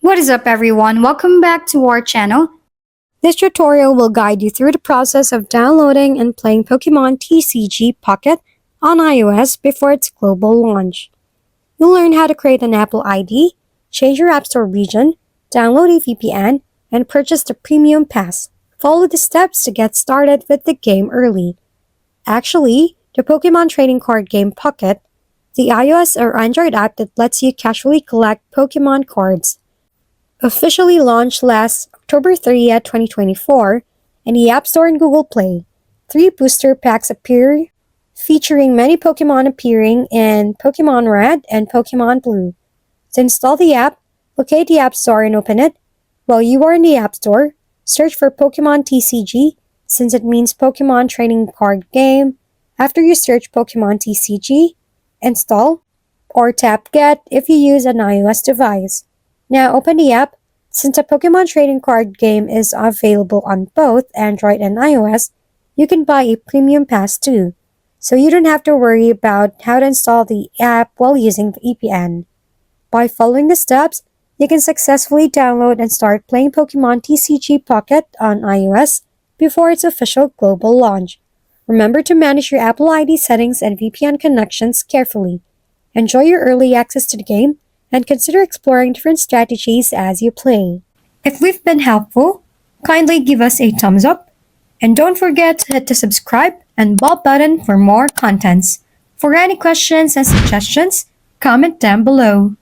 What is up everyone? Welcome back to our channel. This tutorial will guide you through the process of downloading and playing Pokémon TCG Pocket on iOS before its global launch. You'll learn how to create an Apple ID, change your App Store region, download a VPN, and purchase the Premium Pass. Follow the steps to get started with the game early. Actually, the Pokémon Trading Card Game Pocket, the iOS or Android app that lets you casually collect Pokémon cards, officially launched last October 30th, 2024 in the App Store and Google Play. 3 booster packs appear, featuring many Pokémon appearing in Pokémon Red and Pokémon Blue. To install the app, locate the App Store and open it. While you are in the App Store, search for Pokémon TCG, since it means Pokémon Trading Card Game. After you search Pokémon TCG, install, or tap Get if you use an iOS device. Now open the app. Since the Pokémon Trading Card Game is available on both Android and iOS, you can buy a Premium Pass too, so you don't have to worry about how to install the app while using the VPN. By following the steps, you can successfully download and start playing Pokémon TCG Pocket on iOS before its official global launch. Remember to manage your Apple ID settings and VPN connections carefully. Enjoy your early access to the game, and consider exploring different strategies as you play. If we've been helpful, kindly give us a thumbs up, and don't forget to hit the subscribe and bell button for more contents. For any questions and suggestions, comment down below.